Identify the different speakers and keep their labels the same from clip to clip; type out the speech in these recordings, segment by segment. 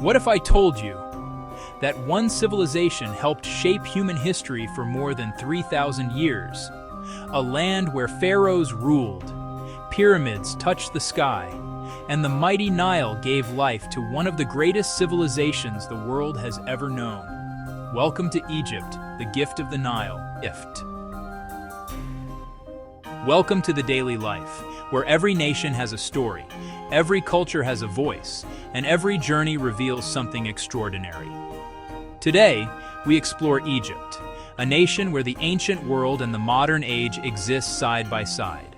Speaker 1: What if I told you that one civilization helped shape human history for more than 3,000 years? A land where pharaohs ruled, pyramids touched the sky, and the mighty Nile gave life to one of the greatest civilizations the world has ever known. Welcome to Egypt, the gift of the Nile, IFT. Welcome to the daily life, where every nation has a story, every culture has a voice, and every journey reveals something extraordinary. Today, we explore Egypt, a nation where the ancient world and the modern age exist side by side.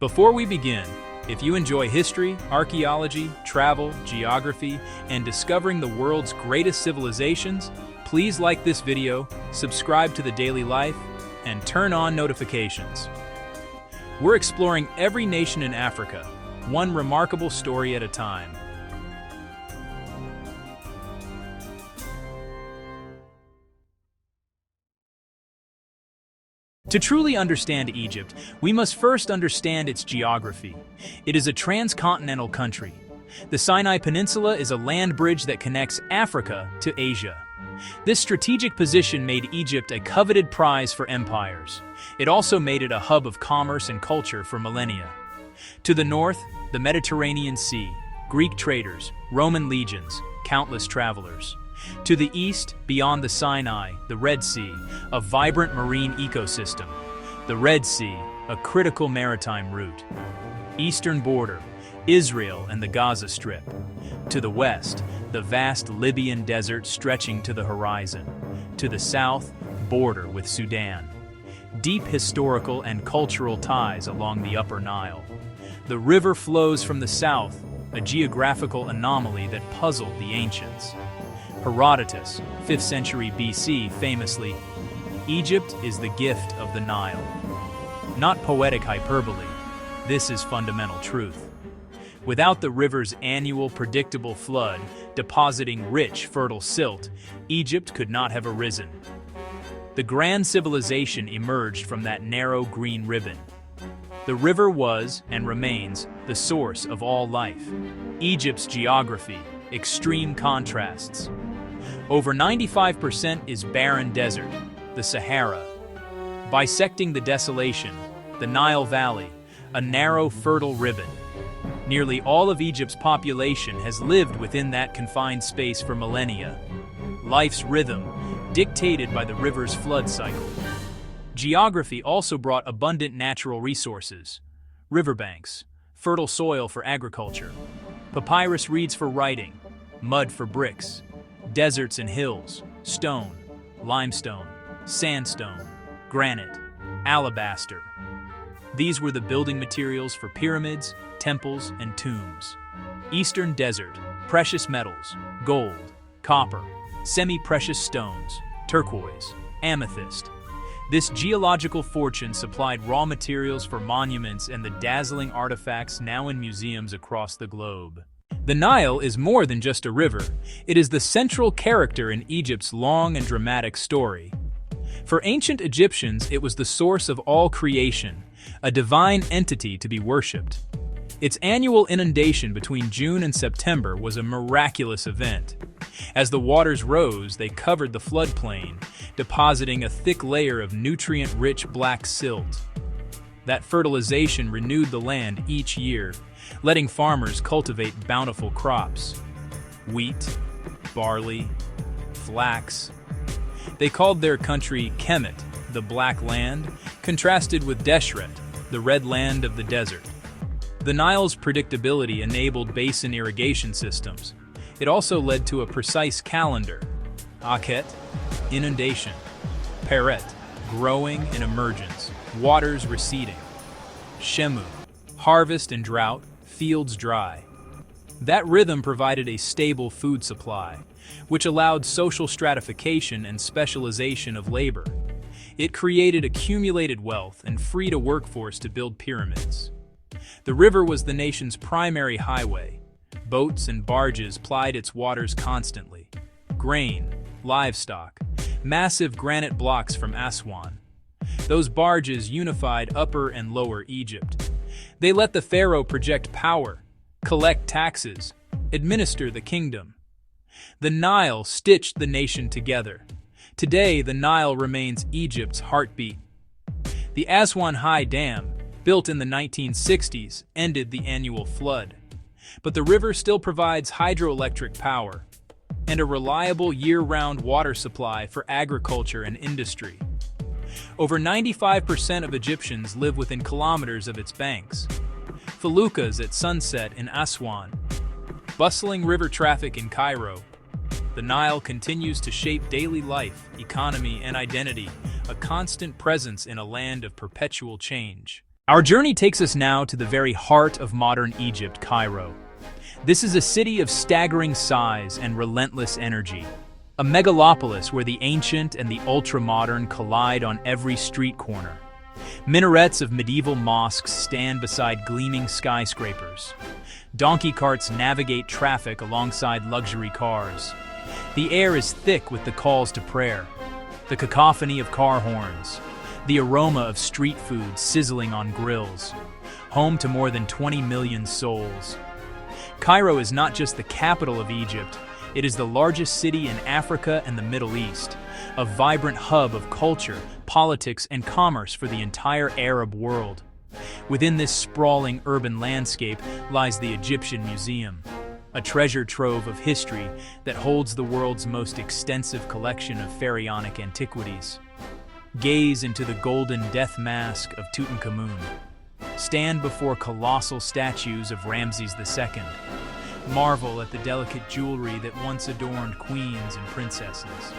Speaker 1: Before we begin, if you enjoy history, archaeology, travel, geography, and discovering the world's greatest civilizations, please like this video, subscribe to The Daily Life, and turn on notifications. We're exploring every nation in Africa, one remarkable story at a time. To truly understand Egypt, we must first understand its geography. It is a transcontinental country. The Sinai Peninsula is a land bridge that connects Africa to Asia. This strategic position made Egypt a coveted prize for empires. It also made it a hub of commerce and culture for millennia. To the north, the Mediterranean Sea, Greek traders, Roman legions, countless travelers. To the east, beyond the Sinai, the Red Sea, a vibrant marine ecosystem. The Red Sea, a critical maritime route. Eastern border, Israel and the Gaza Strip. To the west, the vast Libyan desert stretching to the horizon. To the south, border with Sudan. Deep historical and cultural ties along the Upper Nile. The river flows from the south, a geographical anomaly that puzzled the ancients. Herodotus, 5th century BC, famously, "Egypt is the gift of the Nile." Not poetic hyperbole, this is fundamental truth. Without the river's annual predictable flood, depositing rich, fertile silt, Egypt could not have arisen. The grand civilization emerged from that narrow green ribbon. The river was, and remains, the source of all life. Egypt's geography, extreme contrasts. Over 95% is barren desert, the Sahara. Bisecting the desolation, the Nile Valley, a narrow, fertile ribbon. Nearly all of Egypt's population has lived within that confined space for millennia. Life's rhythm, dictated by the river's flood cycle. Geography also brought abundant natural resources. Riverbanks, fertile soil for agriculture, papyrus reeds for writing, mud for bricks, deserts and hills, stone, limestone, sandstone, granite, alabaster. These were the building materials for pyramids, temples, and tombs. Eastern desert, precious metals, gold, copper, semi-precious stones, turquoise, amethyst. This geological fortune supplied raw materials for monuments and the dazzling artifacts now in museums across the globe. The Nile is more than just a river. It is the central character in Egypt's long and dramatic story. For ancient Egyptians, it was the source of all creation, a divine entity to be worshipped. Its annual inundation between June and September was a miraculous event. As the waters rose, they covered the floodplain, depositing a thick layer of nutrient-rich black silt. That fertilization renewed the land each year, letting farmers cultivate bountiful crops. Wheat, barley, flax. They called their country Kemet, the Black Land, contrasted with Deshret, the Red Land of the desert. The Nile's predictability enabled basin irrigation systems. It also led to a precise calendar. Akhet, inundation. Peret, growing and emergence, waters receding. Shemu, harvest and drought, fields dry. That rhythm provided a stable food supply, which allowed social stratification and specialization of labor. It created accumulated wealth and freed a workforce to build pyramids. The river was the nation's primary highway. Boats and barges plied its waters constantly. Grain, livestock, massive granite blocks from Aswan. Those barges unified Upper and Lower Egypt. They let the pharaoh project power, collect taxes, administer the kingdom. The Nile stitched the nation together. Today, the Nile remains Egypt's heartbeat. The Aswan High Dam, built in the 1960s, ended the annual flood. But the river still provides hydroelectric power and a reliable year-round water supply for agriculture and industry. Over 95% of Egyptians live within kilometers of its banks. Feluccas at sunset in Aswan. Bustling river traffic in Cairo. The Nile continues to shape daily life, economy, and identity, a constant presence in a land of perpetual change. Our journey takes us now to the very heart of modern Egypt, Cairo. This is a city of staggering size and relentless energy. A megalopolis where the ancient and the ultra-modern collide on every street corner. Minarets of medieval mosques stand beside gleaming skyscrapers. Donkey carts navigate traffic alongside luxury cars. The air is thick with the calls to prayer, the cacophony of car horns, the aroma of street food sizzling on grills. Home to more than 20 million souls. Cairo is not just the capital of Egypt, it is the largest city in Africa and the Middle East, a vibrant hub of culture, politics, and commerce for the entire Arab world. Within this sprawling urban landscape lies the Egyptian Museum, a treasure trove of history that holds the world's most extensive collection of pharaonic antiquities. Gaze into the golden death mask of Tutankhamun. Stand before colossal statues of Ramses II. Marvel at the delicate jewelry that once adorned queens and princesses.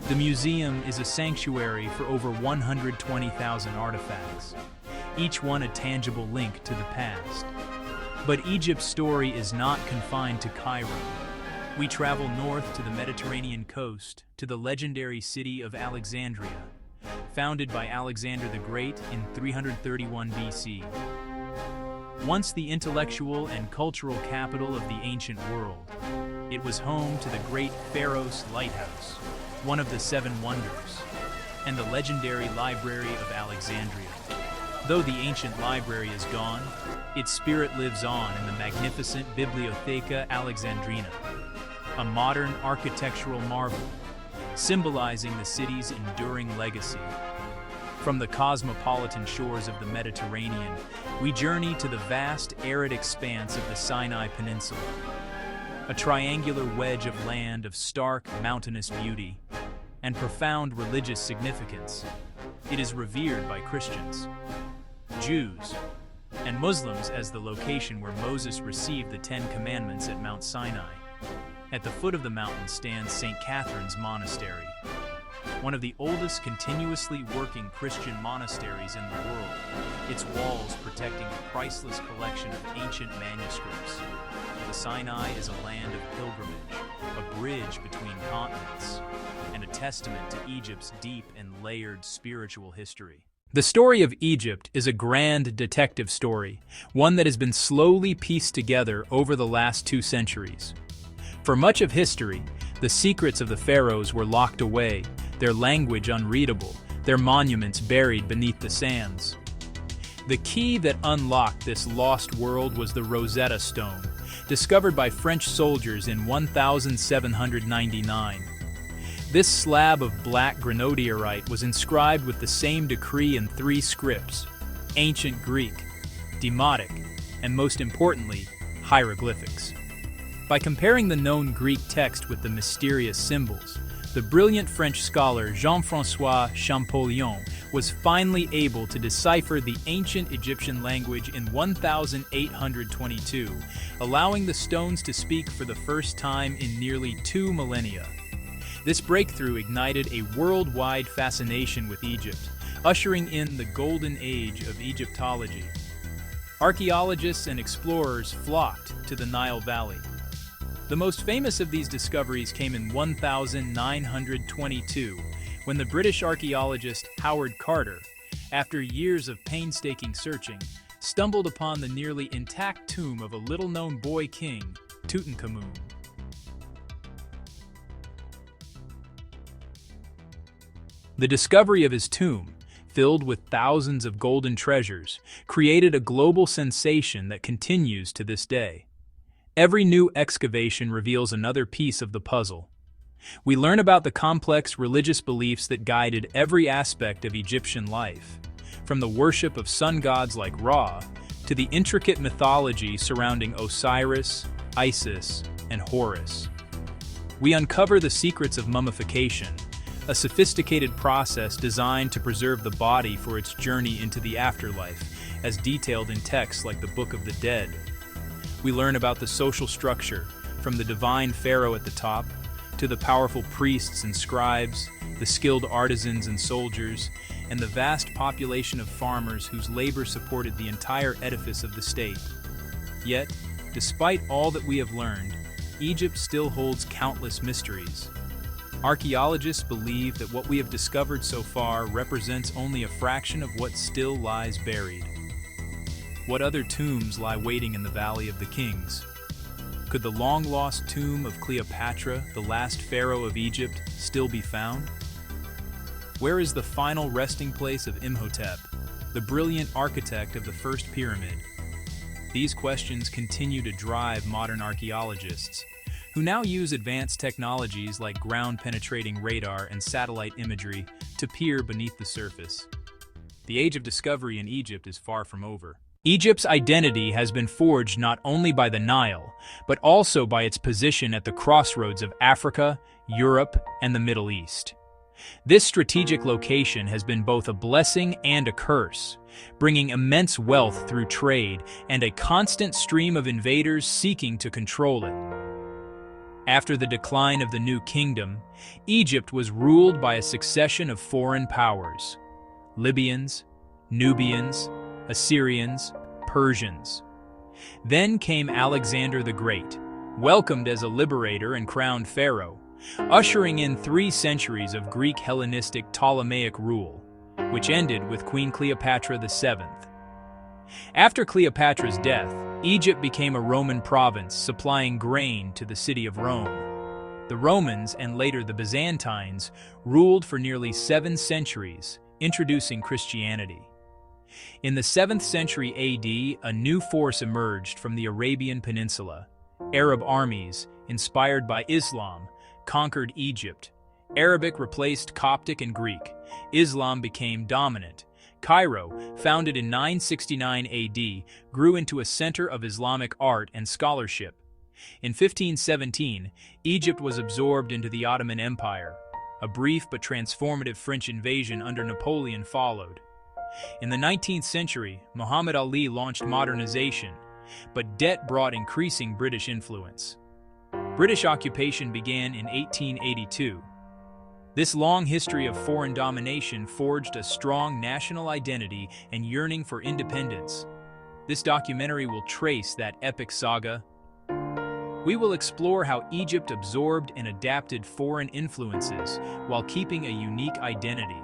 Speaker 1: The museum is a sanctuary for over 120,000 artifacts, each one a tangible link to the past. But Egypt's story is not confined to Cairo. We travel north to the Mediterranean coast, to the legendary city of Alexandria, founded by Alexander the Great in 331 BC. Once the intellectual and cultural capital of the ancient world, it was home to the great pharaohs' lighthouse, one of the seven wonders, and the legendary Library of Alexandria. Though the ancient library is gone, its spirit lives on in the magnificent Bibliotheca Alexandrina, a modern architectural marvel, symbolizing the city's enduring legacy. From the cosmopolitan shores of the Mediterranean, we journey to the vast, arid expanse of the Sinai Peninsula, a triangular wedge of land of stark, mountainous beauty and profound religious significance. It is revered by Christians, Jews, and Muslims as the location where Moses received the Ten Commandments at Mount Sinai. At the foot of the mountain stands St. Catherine's Monastery, one of the oldest continuously working Christian monasteries in the world, its walls protecting a priceless collection of ancient manuscripts. The Sinai is a land of pilgrimage, a bridge between continents, and a testament to Egypt's deep and layered spiritual history. The story of Egypt is a grand detective story, one that has been slowly pieced together over the last 2 centuries. For much of history, the secrets of the pharaohs were locked away, their language unreadable, their monuments buried beneath the sands. The key that unlocked this lost world was the Rosetta Stone, discovered by French soldiers in 1799. This slab of black granodiorite was inscribed with the same decree in 3 scripts: ancient Greek, demotic, and most importantly, hieroglyphics. By comparing the known Greek text with the mysterious symbols, the brilliant French scholar Jean-François Champollion was finally able to decipher the ancient Egyptian language in 1822, allowing the stones to speak for the first time in nearly 2 millennia. This breakthrough ignited a worldwide fascination with Egypt, ushering in the golden age of Egyptology. Archaeologists and explorers flocked to the Nile Valley. The most famous of these discoveries came in 1922, when the British archaeologist Howard Carter, after years of painstaking searching, stumbled upon the nearly intact tomb of a little-known boy king, Tutankhamun. The discovery of his tomb, filled with thousands of golden treasures, created a global sensation that continues to this day. Every new excavation reveals another piece of the puzzle. We learn about the complex religious beliefs that guided every aspect of Egyptian life, from the worship of sun gods like Ra to the intricate mythology surrounding Osiris, Isis, and Horus. We uncover the secrets of mummification, a sophisticated process designed to preserve the body for its journey into the afterlife, as detailed in texts like the Book of the Dead. We learn about the social structure, from the divine pharaoh at the top, to the powerful priests and scribes, the skilled artisans and soldiers, and the vast population of farmers whose labor supported the entire edifice of the state. Yet, despite all that we have learned, Egypt still holds countless mysteries. Archaeologists believe that what we have discovered so far represents only a fraction of what still lies buried. What other tombs lie waiting in the Valley of the Kings? Could the long-lost tomb of Cleopatra, the last pharaoh of Egypt, still be found? Where is the final resting place of Imhotep, the brilliant architect of the first pyramid? These questions continue to drive modern archaeologists, who now use advanced technologies like ground-penetrating radar and satellite imagery to peer beneath the surface. The age of discovery in Egypt is far from over. Egypt's identity has been forged not only by the Nile, but also by its position at the crossroads of Africa, Europe, and the Middle East. This strategic location has been both a blessing and a curse, bringing immense wealth through trade and a constant stream of invaders seeking to control it. After the decline of the New Kingdom, Egypt was ruled by a succession of foreign powers: Libyans, Nubians, Assyrians, Persians. Then came Alexander the Great, welcomed as a liberator and crowned pharaoh, ushering in 3 centuries of Greek Hellenistic Ptolemaic rule, which ended with Queen Cleopatra VII. After Cleopatra's death, Egypt became a Roman province supplying grain to the city of Rome. The Romans, and later the Byzantines, ruled for nearly 7 centuries, introducing Christianity. In the 7th century AD, a new force emerged from the Arabian Peninsula. Arab armies, inspired by Islam, conquered Egypt. Arabic replaced Coptic and Greek. Islam became dominant. Cairo, founded in 969 AD, grew into a center of Islamic art and scholarship. In 1517, Egypt was absorbed into the Ottoman Empire. A brief but transformative French invasion under Napoleon followed. In the 19th century, Muhammad Ali launched modernization, but debt brought increasing British influence. British occupation began in 1882. This long history of foreign domination forged a strong national identity and yearning for independence. This documentary will trace that epic saga. We will explore how Egypt absorbed and adapted foreign influences while keeping a unique identity.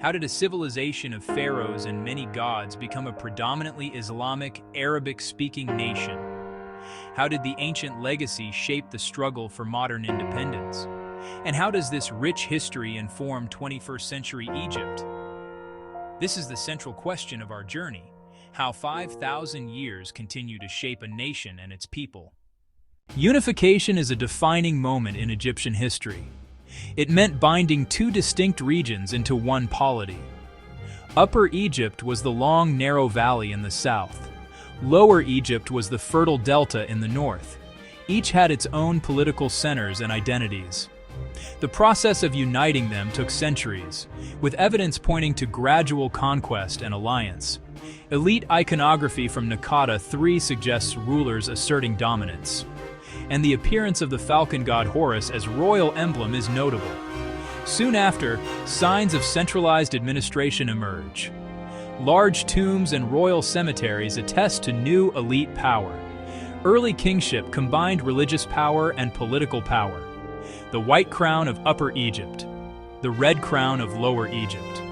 Speaker 1: How did a civilization of pharaohs and many gods become a predominantly Islamic, Arabic-speaking nation? How did the ancient legacy shape the struggle for modern independence? And how does this rich history inform 21st century Egypt? This is the central question of our journey: how 5,000 years continue to shape a nation and its people. Unification is a defining moment in Egyptian history. It meant binding 2 distinct regions into one polity. Upper Egypt was the long, narrow valley in the south. Lower Egypt was the fertile delta in the north. Each had its own political centers and identities. The process of uniting them took centuries, with evidence pointing to gradual conquest and alliance. Elite iconography from Naqada III suggests rulers asserting dominance, and the appearance of the falcon god Horus as royal emblem is notable. Soon after, signs of centralized administration emerge. Large tombs and royal cemeteries attest to new elite power. Early kingship combined religious power and political power. The white crown of Upper Egypt, the red crown of Lower Egypt.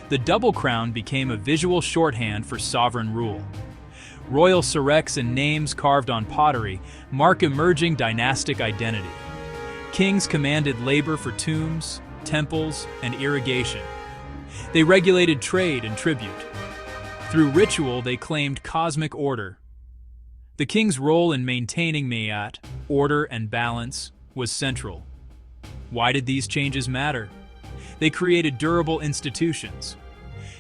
Speaker 1: The double crown became a visual shorthand for sovereign rule. Royal surrex and names carved on pottery mark emerging dynastic identity. Kings commanded labor for tombs, temples, and irrigation. They regulated trade and tribute. Through ritual, they claimed cosmic order. The king's role in maintaining mayat, order and balance, was central. Why did these changes matter? They created durable institutions.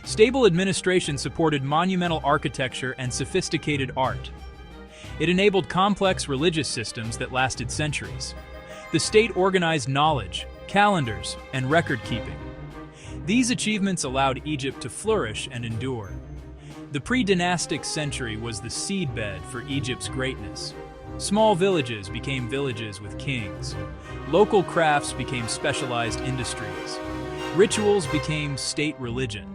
Speaker 1: Stable administration supported monumental architecture and sophisticated art. It enabled complex religious systems that lasted centuries. The state organized knowledge, calendars, and record-keeping. These achievements allowed Egypt to flourish and endure. The pre-dynastic century was the seedbed for Egypt's greatness. Small villages became villages with kings. Local crafts became specialized industries. Rituals became state religion.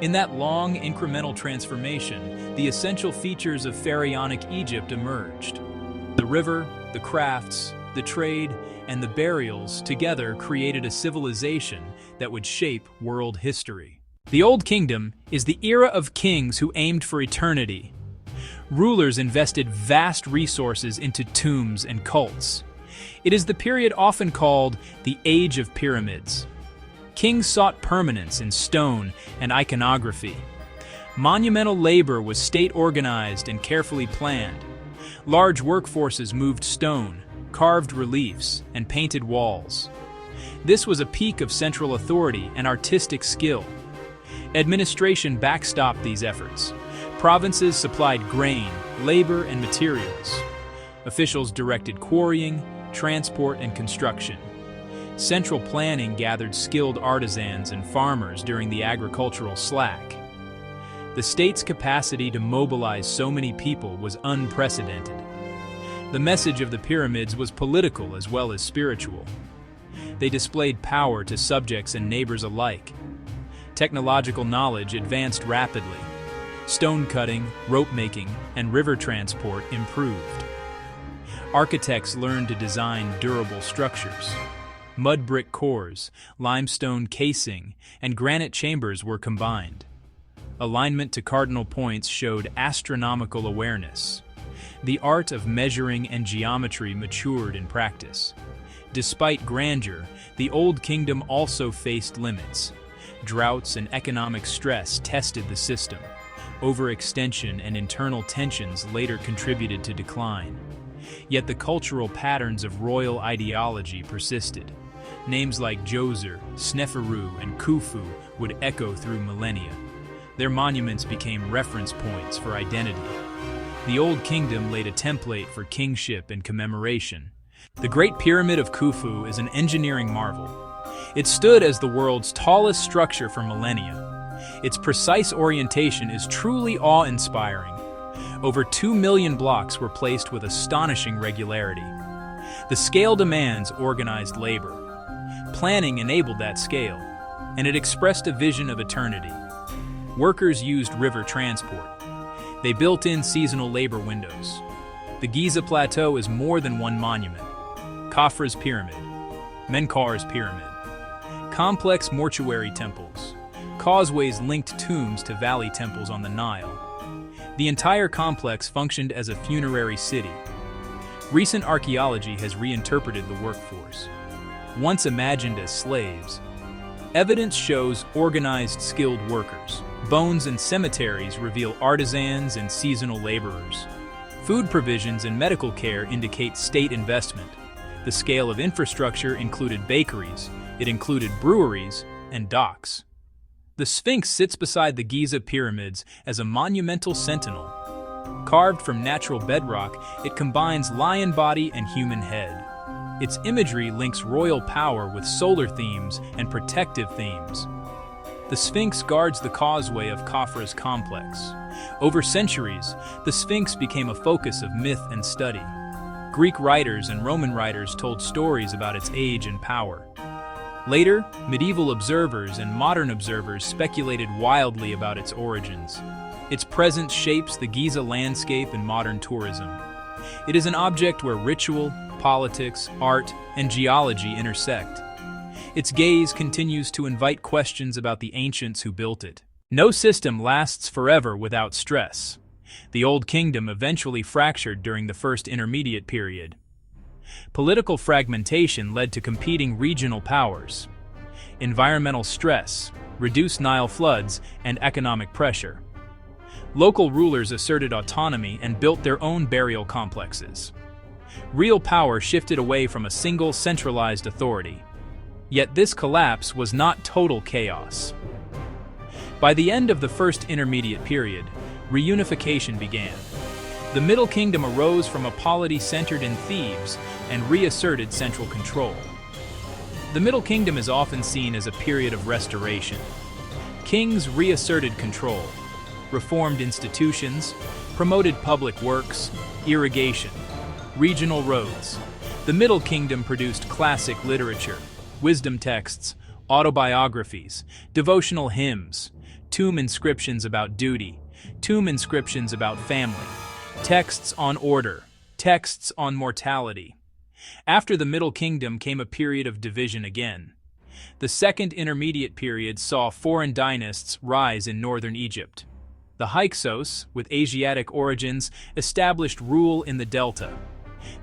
Speaker 1: In that long, incremental transformation, the essential features of pharaonic Egypt emerged. The river, the crafts, the trade, and the burials together created a civilization that would shape world history. The Old Kingdom is the era of kings who aimed for eternity. Rulers invested vast resources into tombs and cults. It is the period often called the Age of Pyramids. Kings sought permanence in stone and iconography. Monumental labor was state-organized and carefully planned. Large workforces moved stone, carved reliefs, and painted walls. This was a peak of central authority and artistic skill. Administration backstopped these efforts. Provinces supplied grain, labor, and materials. Officials directed quarrying, transport, and construction. Central planning gathered skilled artisans and farmers during the agricultural slack. The state's capacity to mobilize so many people was unprecedented. The message of the pyramids was political as well as spiritual. They displayed power to subjects and neighbors alike. Technological knowledge advanced rapidly. Stone cutting, rope making, and river transport improved. Architects learned to design durable structures. Mud brick cores, limestone casing, and granite chambers were combined. Alignment to cardinal points showed astronomical awareness. The art of measuring and geometry matured in practice. Despite grandeur, the Old Kingdom also faced limits. Droughts and economic stress tested the system. Overextension and internal tensions later contributed to decline. Yet the cultural patterns of royal ideology persisted. Names like Djoser, Sneferu, and Khufu would echo through millennia. Their monuments became reference points for identity. The Old Kingdom laid a template for kingship and commemoration. The Great Pyramid of Khufu is an engineering marvel. It stood as the world's tallest structure for millennia. Its precise orientation is truly awe-inspiring. Over 2 million blocks were placed with astonishing regularity. The scale demands organized labor. Planning enabled that scale, and it expressed a vision of eternity. Workers used river transport. They built in seasonal labor windows. The Giza Plateau is more than one monument. Khafra's Pyramid, Menkaur's Pyramid, complex mortuary temples, causeways linked tombs to valley temples on the Nile. The entire complex functioned as a funerary city. Recent archaeology has reinterpreted the workforce. Once imagined as slaves, evidence shows organized, skilled workers. Bones and cemeteries reveal artisans and seasonal laborers. Food provisions and medical care indicate state investment. The scale of infrastructure included bakeries, it included breweries, and docks. The Sphinx sits beside the Giza pyramids as a monumental sentinel. Carved from natural bedrock, it combines lion body and human head. Its imagery links royal power with solar themes and protective themes. The Sphinx guards the causeway of Khafra's complex. Over centuries, the Sphinx became a focus of myth and study. Greek writers and Roman writers told stories about its age and power. Later, medieval observers and modern observers speculated wildly about its origins. Its presence shapes the Giza landscape in modern tourism. It is an object where ritual, politics, art, and geology intersect. Its gaze continues to invite questions about the ancients who built it. No system lasts forever without stress. The Old Kingdom eventually fractured during the First Intermediate Period. Political fragmentation led to competing regional powers. Environmental stress, reduced Nile floods, and economic pressure. Local rulers asserted autonomy and built their own burial complexes. Real power shifted away from a single centralized authority. Yet this collapse was not total chaos. By the end of the First Intermediate Period, reunification began. The Middle Kingdom arose from a polity centered in Thebes and reasserted central control. The Middle Kingdom is often seen as a period of restoration. Kings reasserted control, reformed institutions, promoted public works, irrigation, regional roads. The Middle Kingdom produced classic literature, wisdom texts, autobiographies, devotional hymns, tomb inscriptions about duty, tomb inscriptions about family, texts on order, texts on mortality. After the Middle Kingdom came a period of division again. The Second Intermediate Period saw foreign dynasts rise in northern Egypt. The Hyksos, with Asiatic origins, established rule in the Delta.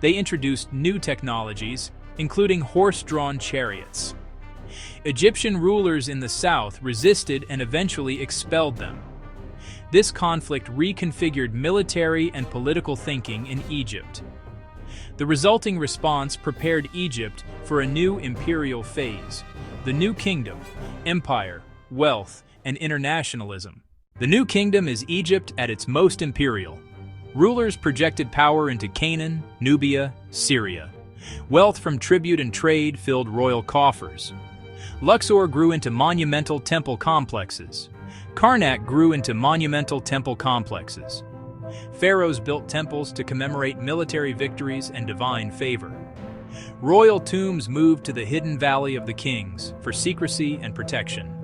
Speaker 1: They introduced new technologies, including horse-drawn chariots. Egyptian rulers in the south resisted and eventually expelled them. This conflict reconfigured military and political thinking in Egypt. The resulting response prepared Egypt for a new imperial phase, the New Kingdom, empire, wealth, and internationalism. The New Kingdom is Egypt at its most imperial. Rulers projected power into Canaan, Nubia, Syria. Wealth from tribute and trade filled royal coffers. Luxor grew into monumental temple complexes. Karnak grew into monumental temple complexes. Pharaohs built temples to commemorate military victories and divine favor. Royal tombs moved to the hidden Valley of the Kings for secrecy and protection.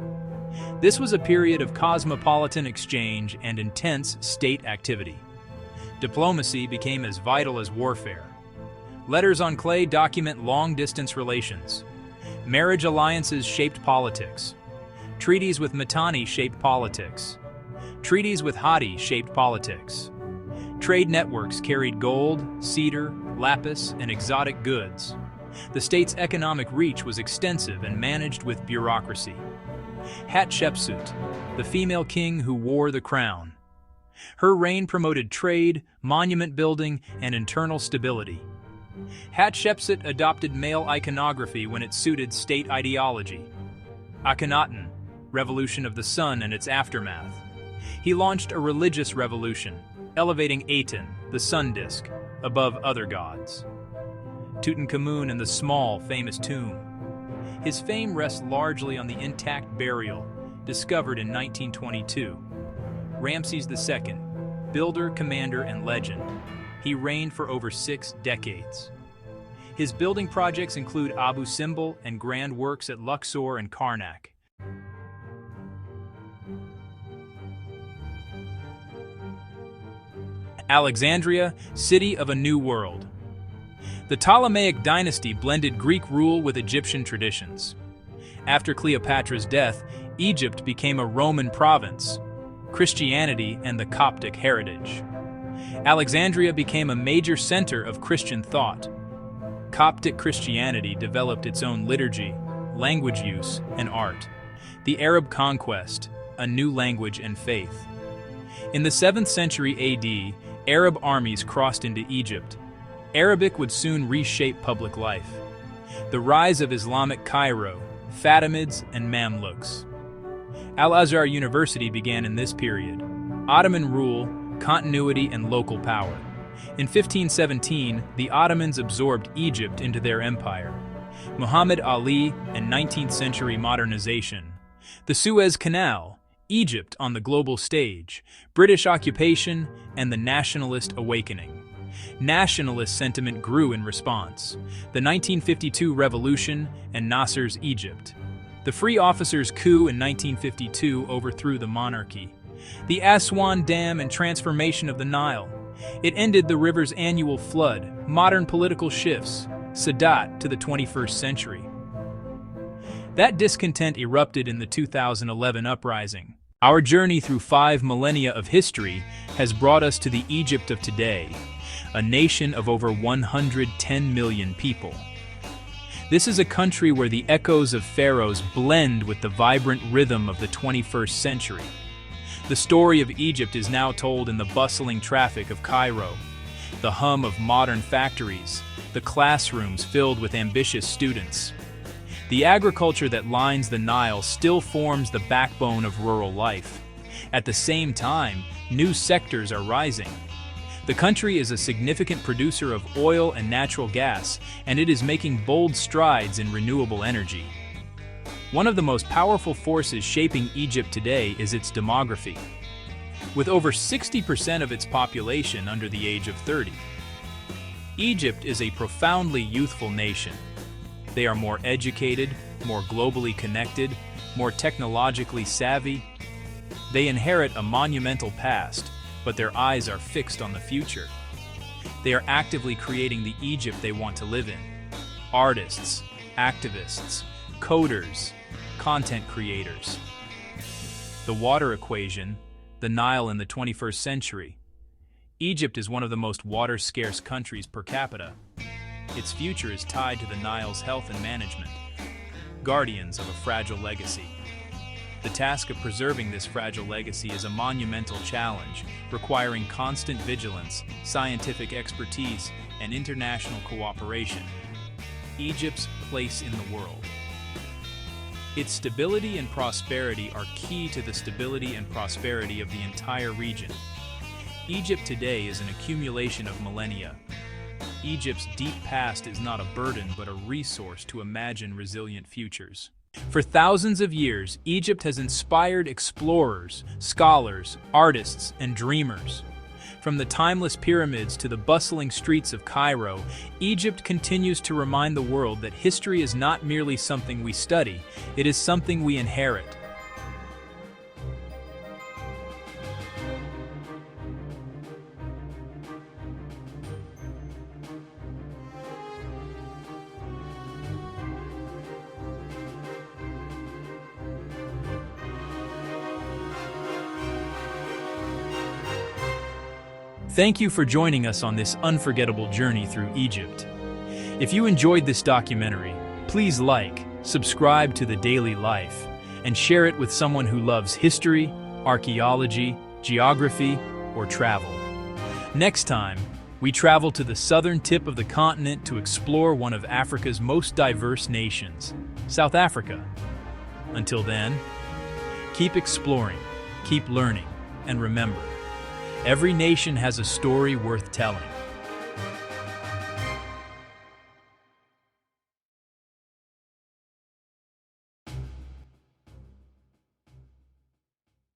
Speaker 1: This was a period of cosmopolitan exchange and intense state activity. Diplomacy became as vital as warfare. Letters on clay document long-distance relations. Marriage alliances shaped politics. Treaties with Mitanni shaped politics. Treaties with Hatti shaped politics. Trade networks carried gold, cedar, lapis, and exotic goods. The state's economic reach was extensive and managed with bureaucracy. Hatshepsut, the female king who wore the crown. Her reign promoted trade, monument building, and internal stability. Hatshepsut adopted male iconography when it suited state ideology. Akhenaten, revolution of the sun and its aftermath. He launched a religious revolution, elevating Aten, the sun disk, above other gods. Tutankhamun and the small, famous tomb. His fame rests largely on the intact burial, discovered in 1922. Ramses II, builder, commander, and legend. He reigned for over 6 decades. His building projects include Abu Simbel and grand works at Luxor and Karnak. Alexandria, city of a new world. The Ptolemaic dynasty blended Greek rule with Egyptian traditions. After Cleopatra's death, Egypt became a Roman province, Christianity and the Coptic heritage. Alexandria became a major center of Christian thought. Coptic Christianity developed its own liturgy, language use, and art. The Arab conquest, a new language and faith. In the 7th century AD, Arab armies crossed into Egypt. Arabic would soon reshape public life. The rise of Islamic Cairo, Fatimids, and Mamluks. Al-Azhar University began in this period. Ottoman rule, continuity, and local power. In 1517, the Ottomans absorbed Egypt into their empire. Muhammad Ali and 19th century modernization. The Suez Canal, Egypt on the global stage, British occupation, and the nationalist awakening. Nationalist sentiment grew in response. The 1952 revolution and Nasser's Egypt. The Free Officers' coup in 1952 overthrew the monarchy. The Aswan Dam and transformation of the Nile. It ended the river's annual flood, modern political shifts, Sadat to the 21st century. That discontent erupted in the 2011 uprising. Our journey through 5 millennia of history has brought us to the Egypt of today, a nation of over 110 million people. This is a country where the echoes of pharaohs blend with the vibrant rhythm of the 21st century. The story of Egypt is now told in the bustling traffic of Cairo, the hum of modern factories, the classrooms filled with ambitious students. The agriculture that lines the Nile still forms the backbone of rural life. At the same time, new sectors are rising. The country is a significant producer of oil and natural gas, and it is making bold strides in renewable energy. One of the most powerful forces shaping Egypt today is its demography, with over 60% of its population under the age of 30. Egypt is a profoundly youthful nation. They are more educated, more globally connected, more technologically savvy. They inherit a monumental past, but their eyes are fixed on the future. They are actively creating the Egypt they want to live in. Artists, activists, coders, content creators. The water equation, the Nile in the 21st century. Egypt is one of the most water-scarce countries per capita. Its future is tied to the Nile's health and management, guardians of a fragile legacy. The task of preserving this fragile legacy is a monumental challenge, requiring constant vigilance, scientific expertise, and international cooperation. Egypt's place in the world. Its stability and prosperity are key to the stability and prosperity of the entire region. Egypt today is an accumulation of millennia. Egypt's deep past is not a burden but a resource to imagine resilient futures. For thousands of years, Egypt has inspired explorers, scholars, artists, and dreamers. From the timeless pyramids to the bustling streets of Cairo, Egypt continues to remind the world that history is not merely something we study, it is something we inherit. Thank you for joining us on this unforgettable journey through Egypt. If you enjoyed this documentary, please like, subscribe to The Daily Life, and share it with someone who loves history, archaeology, geography, or travel. Next time, we travel to the southern tip of the continent to explore one of Africa's most diverse nations, South Africa. Until then, keep exploring, keep learning, and remember, every nation has a story worth telling.